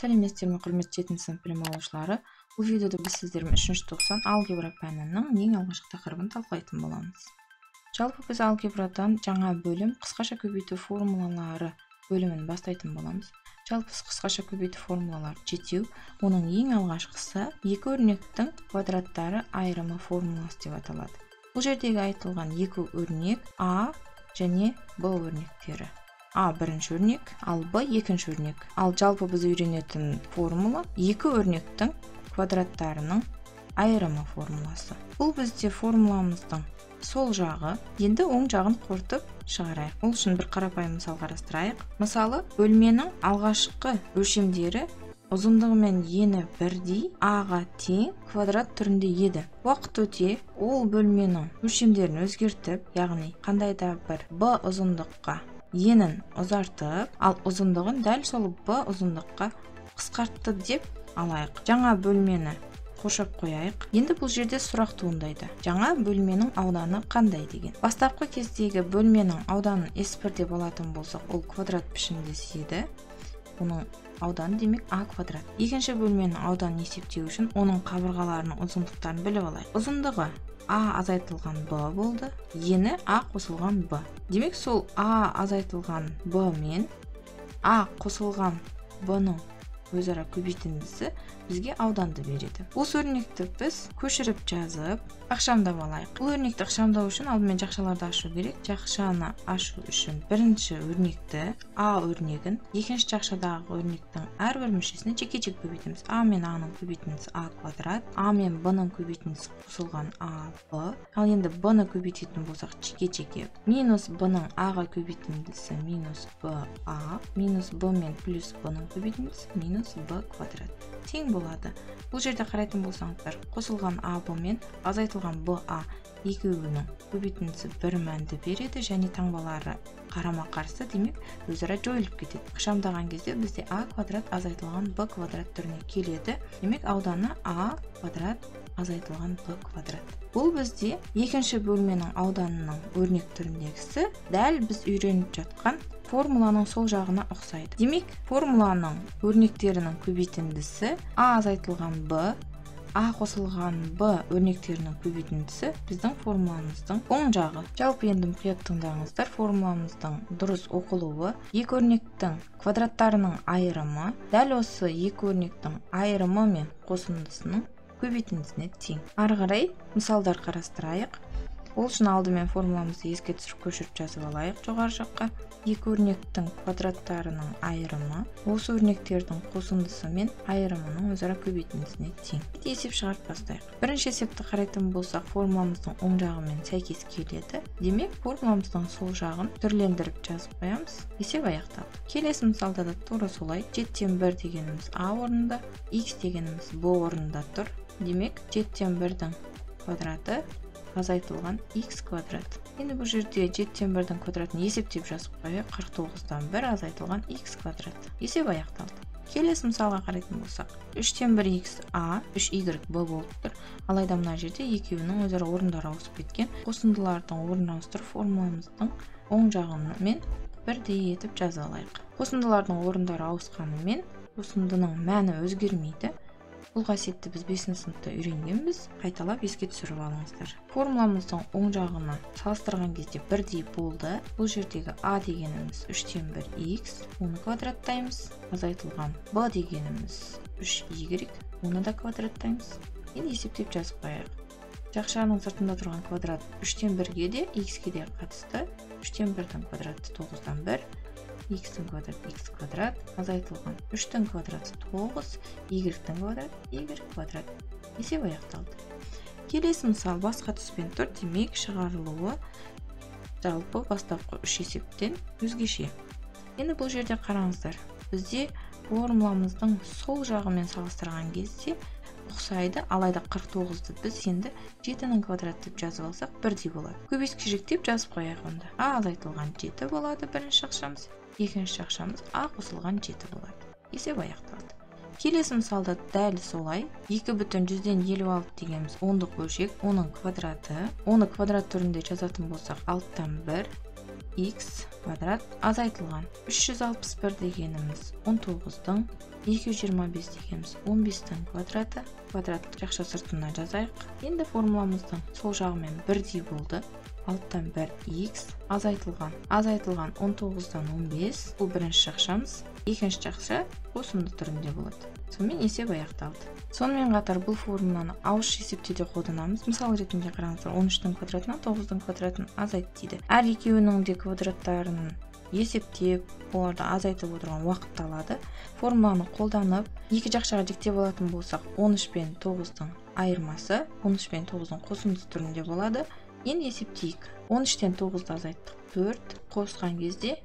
Сәлеметсіздер ме, құрметті 7 сынып білім алушылары. Бұл видеода біз сіздермен 3-ші тоқсан алгебра пәнінің ең алғашқы тақырыбын талқылайтын боламыз. Жалпы біз алгебрадан жаңа бөлім қысқаша көбейту формулалары бөлімін бастайтын боламыз. Жалпы қысқаша көбейту формулалары жетеу, оның ең алғашқысы екі өрнектің квадраттары айырымы формуласы деп аталады. Бұл жердегі айтылған екі өрнек А және Б өрнектері. А бірінші өрнек, ал Б екінші өрнек. Ал жалпы біз үйренетін формула екі өрнектің квадраттарының айырымы формуласы. Бұл бізде формуламыздың сол жағы, енді оң жағын қорытып шығарайық. Ол үшін бір қарапайым мысал қарастырайық. Мысалы, бөлменің алғашқы өлшемдері ұзындығы мен ені бірдей, А-ға тең квадрат түрінде еді. Уақыт өте, ол бөлменің өлшемдерін өзгертіп, яғни қандай да бір Б ұзындыққа енін ұзартып, ал ұзындығын дәл сол Б ұзындыққа қысқартты деп алайық. Жаңа бөлмені қоршап қояйық. Енді бұл жерде сұрақ туындайды. Жаңа бөлменің ауданы қандай деген. Бастапқы кездегі бөлменің ауданын S1 деп алатын болсақ, ол квадрат пішіндес еді. Оның ауданы демек А квадрат. Екінші бөлменің ауданын есептеу үшін оның қабырғаларының ұзындықтарын біліп алайық. Ұзындығы А азайтылған Б болды, ені А қосылған Б. Демек сол А азайтылған Б мен А қосылған Б-ның өзара көбейтіндісі бізге ауданды береді. Осы өрнекті біз көшіріп жазып, ықшамдап алайық. Бұл өрнекті ықшамдау үшін алдымен жақшаларды ашу керек. Жақшаны ашу үшін бірінші өрнекті А өрнегін, екінші жақшадағы өрнектің әрбір мүшесіне жеке-жеке көбейтеміз. А мен А-ның көбейтіндісі А квадрат, А мен Б-ның көбейтіндісі қосылған А Б. Ал енді Б-ны көбейтетін болсақ жеке-жеке, минус Б-ның А-ға көбейтіндісі минус Б А, минус Б мен плюс Б-ның көбейтіндісі минус Б квадрат тең болады. Бұл жерде қарайтын болсаңыздар, қосылған А Б мен азайтылған Б А екеуінің көбейтіндісі бір мәнді береді және таңбалары қарама-қарсы, демек өзара жойылып кетеді. Ықшамдаған кезде бізде А квадрат азайтылған Б квадрат түріне келеді. Демек ауданы А квадрат азайтылған Б квадрат. Бұл бізде екінші бөлменің ауданының өрнек түріндегісі дәл біз үйреніп жатқан формуланың сол жағына ұқсайды. Демек, формуланың өрнектерінің көбейтіндісі А азайтылған Б, А қосылған Б өрнектерінің көбейтіндісі біздің формуламыздың оң жағы. Жалпы енді мұқият тыңдаңыздар, формуламыздың дұрыс оқылуы екі өрнектің квадраттарының айырымы дәл осы екі өрнектің айырымы мен қосындысының көбейтіндісіне тең. Ары қарай мысалдар қарастырайық. Ол үшін алдымен формуламызды еске түсіріп көшіріп жазып алайық жоғары жаққа. Екі өрнектің квадраттарының айырымы осы өрнектердің қосындысы мен айырымының өзара көбейтіндісіне тең. Есеп шығарып бастайық. Бірінші есепті қарайтын болсақ, формуламыздың оң жағымен сәйкес келеді. Демек, формуламыздың сол жағын түрлендіріп жазып қоямыз. Есеп аяқталды. Келесі мысалда да тура солай. 7-1 дегеніміз А орнында, X дегеніміз Б орнында тұр. Демек, 7-1-дің квадраты азайтылған X квадрат. Енді бұл жерде 7-1-дің квадратын есептеп жазып қояйық. 49-дан 1 азайтылған X квадрат. Есеп аяқталды. Келесі мысалға қарайтын болсақ, 3-1X А, 3Y Б болып тұр. Алайда мына жерде екеуінің өзара орындары ауысып кеткен. Қосындылардың орнын ауыстырып формуламыздың оң жағымен бірдей етіп жазып алайық. Қосындылардың орындары ауысқанымен қосындының мәні өзгермейді. Бұл қасиетті біз 5 сыныпта үйренгенбіз. Қайталап еске түсіріп алыңыздар. Формуламыздың оң жағына салыстырған кезде бірдей болды. Бұл жердегі А дегеніміз 3-1X, оны квадраттаймыз. Азайтылған Б дегеніміз 3Y, оны да квадраттаймыз. Енді есептеп жазып қояйық. Жақшаның сыртында тұрған квадрат 3-1-ге де, X-ке де қатысты. 3-1-дің квадраты 9-дан 1. X-тің квадрат, X квадрат, азайтылған 3-тің квадраты 9, Y-тің квадрат, Y квадрат. Есеп аяқталды. Келесі мысал басқа түспен тұр, демек шығарылуы жалпы бастапқы 3 есептен өзгеше. Енді бұл жерде қараңыздар, бізде формуламыздың сол жағымен салыстырған кезде ұқсайды, алайда 49-ды біз енді 7-ның квадрат деп жазып алсақ бірдей болады. Көбейткішектеп жазып қояйық онда. А азайтылған 7 болады бірінші жақшамыз, екінші жақшамыз А қосылған 7 болады. Есеп аяқталды. Келесі мысалда дәл солай. 2/156 дегеніміз ондық бөлшек, оның квадраты. Оны квадрат түрінде жазатын болсақ 6-тан 1, x квадрат азайтылған. 361 дегеніміз 19-дың, 225 дегеніміз 15-тің квадраты. Квадрат жақша сыртына жазайық. Енді формуламыздың сол жағымен бірдей болды. Алттан 1x азайтылған. Азайтылған 19-дан 15. Бұл бірінші жақшамыз. Екінші жақша қосынды түрінде болады. Сонымен есеп аяқталды. Сонымен қатар бұл формуланы ауызша есептеуде қолданамыз. Мысал ретінде қараңыздар, 13-тің квадратынан 9-дың квадратын азайт дейді. Әр екеуінің де квадраттарын есептеп, оларды азайтып отырған уақыт алады. Формуланы қолданып, екі жақшаға жіктеп алатын болсақ, 13 пен 9-дың айырмасы 13 пен 9-дың қосындысы түрінде болады. Енді есептейік. 13-тен 9-ды азайттық. 4 қосқан кезде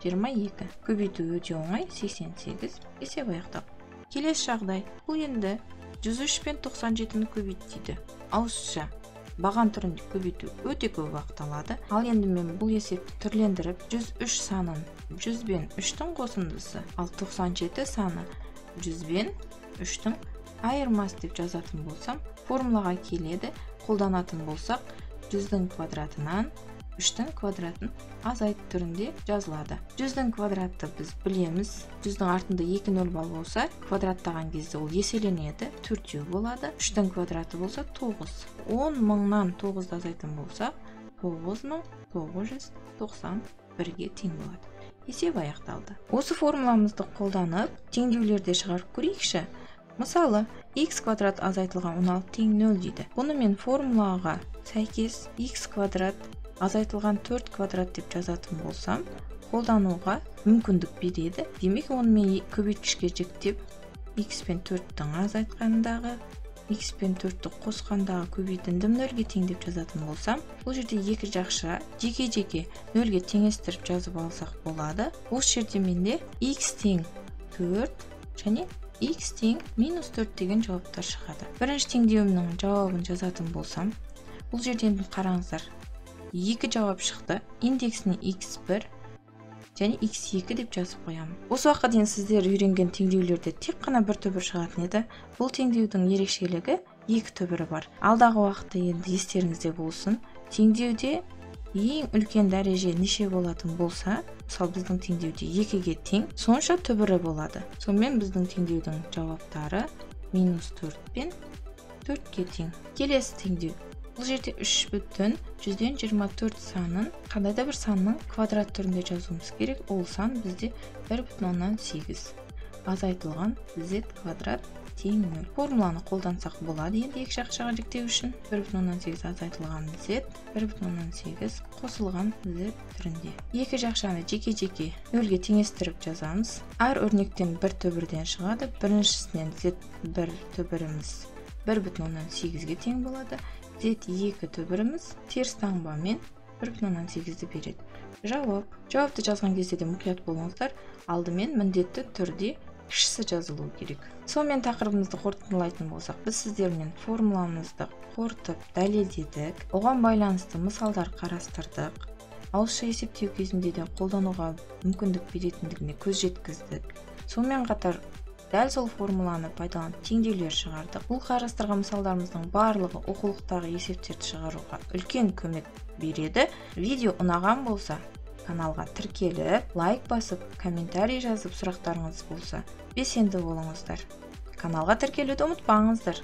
22. Көбейту өте оңай, 88. Есеп аяқталды. Келесі жағдай. Бұл енді 103 пен 97-ні көбейт дейді. Ауызша баған түрінде көбейту өте көп уақыт алады. Ал енді мен бұл есепті түрлендіріп, 103 санын 100 бен 3-тің қосындысы, ал 97 саны 100 бен 3-тің айырмасы деп жазатын болсам, формулаға келеді. Қолданатын болсақ, 100-дің квадратынан 3-тің квадратын азайт түрінде жазылады. 100-дің квадраты біз білеміз. 100-дің артында 2 0 болса, квадраттаған кезде ол еселенеді, 4 болады. 3-тің квадраты болса 9. 10 мыңнан 9-ды азайтын болса, 9991-ге тең болады. Есеп аяқталды. Осы формуламызды қолданып, теңдеулерде шығарып көрейікші. Мысалы, x квадрат азайтылған 16 тең 0 дейді. Бұны мен формулаға сәйкес x квадрат азайтылған 4 квадрат деп жазатын болсам, қолдануға мүмкіндік береді. Демек, оны мен көбейткішке жіктеп, x пен 4-тің азайтқандағы, x пен 4-ті қосқандағы көбейтіндім 0-ге тең деп жазатын болсам, бұл жерде екі жақша жеке-жеке 0-ге теңестіріп жазып алсақ болады. Осы жерде менде x тең 4 және x тең -4 деген жауаптар шығады. Бірінші теңдеуімнің жауабын жазатын болсам, бұл жерден қараңыздар. Екі жауап шықты. Индексіне x1 және x2 деп жазып қоямын. Осы уақытқа дейін сіздер үйренген теңдеулерде тек қана бір түбір шығатын еді. Бұл теңдеудің ерекшелігі екі түбірі бар. Алдағы уақытта енді естеріңізде болсын. Теңдеуде ең үлкен дәреже неше болатын болса, мысалы біздің теңдеуде 2-ге тең, сонша түбірі болады. Сонымен біздің теңдеудің жауаптары -4 пен 4-ге тең. Келесі теңдеу. Бұл жерде 3,124 санын, қандай да бір санның квадрат түрінде жазуымыз керек. Ол сан бізде 1,8. Азайтылған z квадрат тең 0. Формуланы қолдансақ болады. Енді екі жақшаға жіктеу үшін 1,8 азайтылған z, 1,8 қосылған z түрінде. Екі жақшаны жеке-жеке 0-ге теңестіріп жазамыз. Әр өрнектен бір түбірден шығады. Біріншісінен z1 түбіріміз 1,8-ге тең болады. Z2 түбіріміз теріс таңбамен 1,8-ді береді. Жауапты жазған кезде де мұқият болыңыздар. Алдымен міндетті түрде кішісі жазылуы керек. Сонымен тақырыбымызды қорытындылайтын болсақ, біз сіздермен формуламызды қорытып дәлелдедік. Оған байланысты мысалдар қарастырдық. Ауызша есептеу кезінде де қолдануға мүмкіндік беретіндігіне көз жеткіздік. Сонымен қатар дәл сол формуланы пайдаланып теңдеулер шығардық. Бұл қарастырған мысалдарымыздың барлығы оқулықтағы есептерді шығаруға үлкен көмек береді. Видео ұнаған болса, каналға тіркеліп, лайк басып, комментарий жазып, сұрақтарыңыз болса, белсенді болыңыздар. Каналға тіркелуді ұмытпаңыздар.